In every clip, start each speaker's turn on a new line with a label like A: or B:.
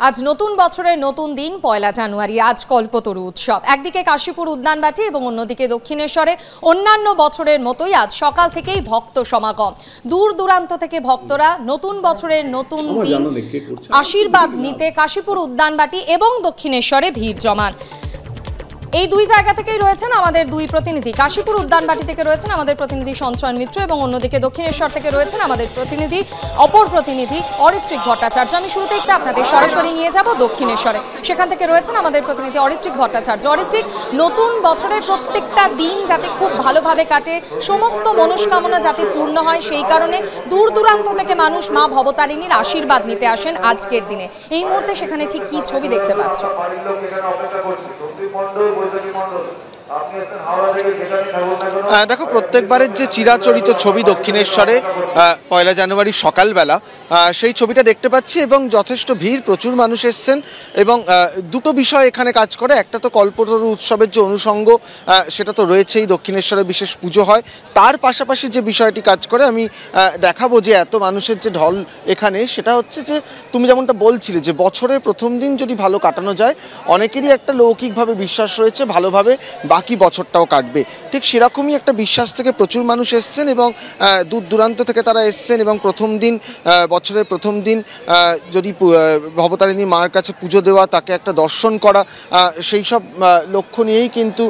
A: আজ নতুন বছরের নতুন দিন পয়লা জানুয়ারি। আজ কল্পতরু উৎসব। একদিকে কাশীপুর উদ্যানবাটি এবং অন্যদিকে দক্ষিণেশ্বরে অন্যান্য বছরের মতোই আজ সকাল থেকেই ভক্ত সমাগম। দূর দূরান্ত থেকে ভক্তরা নতুন বছরের নতুন দিন আশীর্বাদ নিতে কাশীপুর উদ্যানবাটি এবং দক্ষিণেশ্বরে ভিড় জমান। এই দুই জায়গা থেকেই রয়েছেন আমাদের দুই প্রতিনিধি। কাশীপুর উদ্যানবাটি থেকে রয়েছেন আমাদের প্রতিনিধি সঞ্চয়ন মিত্র এবং অন্যদিকে দক্ষিণেশ্বর থেকে রয়েছেন আমাদের প্রতিনিধি অপর প্রতিনিধি অরিত্রিক ভট্টাচার্য। আমি শুরুতেই আপনাদের সরাসরি নিয়ে যাব দক্ষিণেশ্বরে। সেখান থেকে রয়েছেন আমাদের প্রতিনিধি অরিত্রিক ভট্টাচার্য। অরিত্রিক, নতুন বছরের প্রত্যেকটা দিন যাতে খুব ভালোভাবে কাটে, সমস্ত মনস্কামনা যাতে পূর্ণ হয়, সেই কারণে দূর দূরান্ত থেকে মানুষ মা ভবতারিণীর আশীর্বাদ নিতে আসেন আজকের দিনে। এই মুহূর্তে সেখানে ঠিক কি ছবি দেখতে পাচ্ছ?
B: দেখো, প্রত্যেকবারের যে চিরাচরিত ছবি দক্ষিণেশ্বরে পয়লা জানুয়ারি সকালবেলা সেই ছবিটা দেখতে পাচ্ছি এবং যথেষ্ট ভিড়, প্রচুর মানুষ এসছেন এবং দুটো বিষয় এখানে কাজ করে। একটা তো কল্পতরু উৎসবের যে অনুষঙ্গ সেটা তো রয়েছেই, দক্ষিণেশ্বরে বিশেষ পুজো হয়। তার পাশাপাশি যে বিষয়টি কাজ করে আমি দেখাবো যে এত মানুষের যে ঢল এখানে, সেটা হচ্ছে যে তুমি যেমনটা বলছিলে যে বছরের প্রথম দিন যদি ভালো কাটানো যায়, অনেকেরই একটা লৌকিকভাবে বিশ্বাস রয়েছে ভালোভাবে বাকি বছরটাও কাটবে। ঠিক সেরকমই একটা বিশ্বাস থেকে প্রচুর মানুষ এসছেন এবং দূর দূরান্ত থেকে তারা এসছেন এবং প্রথম দিন, বছরের প্রথম দিন যদি ভবতারিণী মার কাছে পুজো দেওয়া, তাকে একটা দর্শন করা, সেই সব লক্ষ্য নিয়েই কিন্তু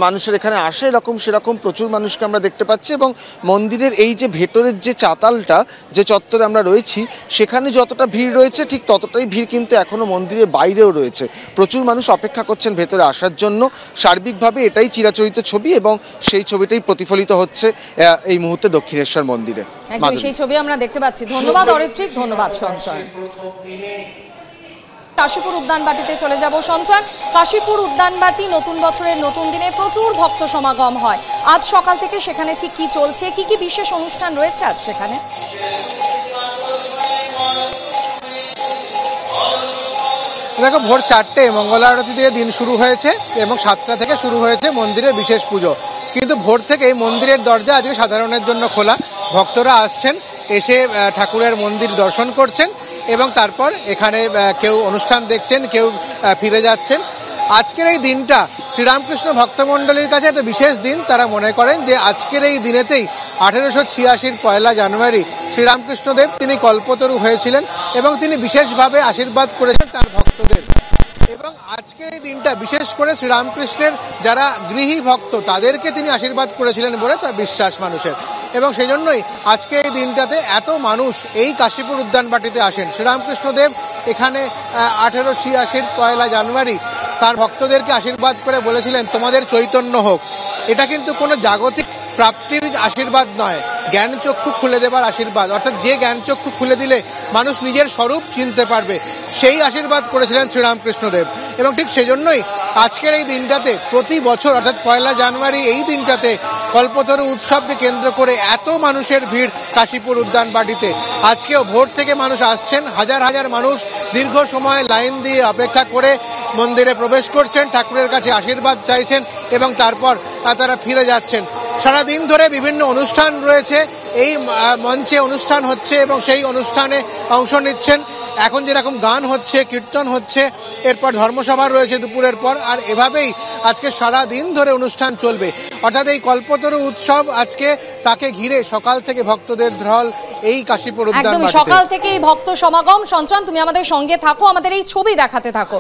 B: মানুষের এখানে আসে। সেরকম প্রচুর মানুষকে আমরা দেখতে পাচ্ছি এবং মন্দিরের এই যে ভেতরের যে চাতালটা, যে চত্বরে আমরা রয়েছি, সেখানে যতটা ভিড় রয়েছে ঠিক ততটাই ভিড় কিন্তু এখনও মন্দিরের বাইরেও রয়েছে। প্রচুর মানুষ অপেক্ষা করছেন ভেতরে আসার জন্য। সার্বিকভাবে এটাই চিরাচরিত ছবি এবং সেই ছবিটাই প্রতিফলিত হচ্ছে এই মুহূর্তে দক্ষিণেশ্বর মন্দিরে।
A: সেই ছবি আমরা দেখতে পাচ্ছি। ধন্যবাদ অরিত্রিক, ধন্যবাদ সঞ্চয়। কাশীপুর উদ্যানবাটিতে চলে যাব সঞ্চয়। কাশীপুর উদ্যানবাটি নতুন বছরের নতুন দিনে প্রচুর ভক্ত সমাগম হয়। আজ সকাল থেকে সেখানে ঠিক কি চলছে, কি কি বিশেষ অনুষ্ঠান রয়েছে আজ সেখানে?
C: দেখো, ভোর 4টে মঙ্গল আরতি দিয়ে দিন শুরু হয়েছে এবং 7টা থেকে শুরু হয়েছে মন্দিরের বিশেষ পুজো। কিন্তু ভোর থেকেই মন্দিরের দরজা আজকে সাধারণের জন্য খোলা। ভক্তরা আসছেন, এসে ঠাকুরের মন্দির দর্শন করছেন এবং তারপর এখানে কেউ অনুষ্ঠান দেখছেন, কেউ ফিরে যাচ্ছেন। আজকের এই দিনটা শ্রীরামকৃষ্ণ ভক্তমণ্ডলীর কাছে একটা বিশেষ দিন। তারা মনে করেন যে আজকের এই দিনেতেই 1886 পয়লা জানুয়ারি শ্রীরামকৃষ্ণদেব তিনি কল্পতরু হয়েছিলেন এবং তিনি বিশেষভাবে আশীর্বাদ করেছেন তার ভক্তদের। এবং আজকের এই দিনটা বিশেষ করে শ্রীরামকৃষ্ণের যারা গৃহী ভক্ত তাদেরকে তিনি আশীর্বাদ করেছিলেন বলে তার বিশ্বাস মানুষের। এবং সেই জন্যই আজকের এই দিনটাতে এত মানুষ এই কাশীপুর উদ্যানবাটিতে আসেন। শ্রীরামকৃষ্ণদেব এখানে 1886 পয়লা জানুয়ারি তার ভক্তদেরকে আশীর্বাদ করে বলেছিলেন, তোমাদের চৈতন্য হোক। এটা কিন্তু কোনো জাগতিক প্রাপ্তির আশীর্বাদ নয়, জ্ঞানচক্ষু খুলে দেবার আশীর্বাদ। অর্থাৎ যে জ্ঞানচক্ষু খুলে দিলে মানুষ নিজের স্বরূপ চিনতে পারবে, সেই আশীর্বাদ করেছিলেন শ্রীরামকৃষ্ণদেব। এবং ঠিক সেজন্যই আজকের এই দিনটাতে প্রতি বছর অর্থাৎ পয়লা জানুয়ারি এই দিনটাতে কল্পতরু উৎসবকে কেন্দ্র করে এত মানুষের ভিড় কাশীপুর উদ্যানবাটিতে। আজকেও ভোর থেকে মানুষ আসছেন, হাজার হাজার মানুষ দীর্ঘ সময় লাইন দিয়ে অপেক্ষা করে মন্দিরে প্রবেশ করছেন, ঠাকুরের কাছে আশীর্বাদ চাইছেন এবং তারপর তারা ফিরে যাচ্ছেন। সারাদিন ধরে বিভিন্ন অনুষ্ঠান রয়েছে, এই মঞ্চে অনুষ্ঠান হচ্ছে এবং সেই অনুষ্ঠানে অংশ নিচ্ছেন। এখন যেরকম গান হচ্ছে, কীর্তন হচ্ছে, এরপর ধর্মসভা রয়েছে দুপুরের পর, আর এভাবেই আজকে সারা দিন ধরে অনুষ্ঠান চলবে। অর্থাৎ এই কল্পতরু উৎসব আজকে তাকে ঘিরে সকাল থেকে ভক্তদের ঢল এই কাশীপুর উদ্যানবাটিতে।
A: সকাল থেকে এই ভক্ত সমাগম। সঞ্চয়ন, তুমি আমাদের সঙ্গে থাকো, আমাদের এই ছবি দেখাতে থাকো।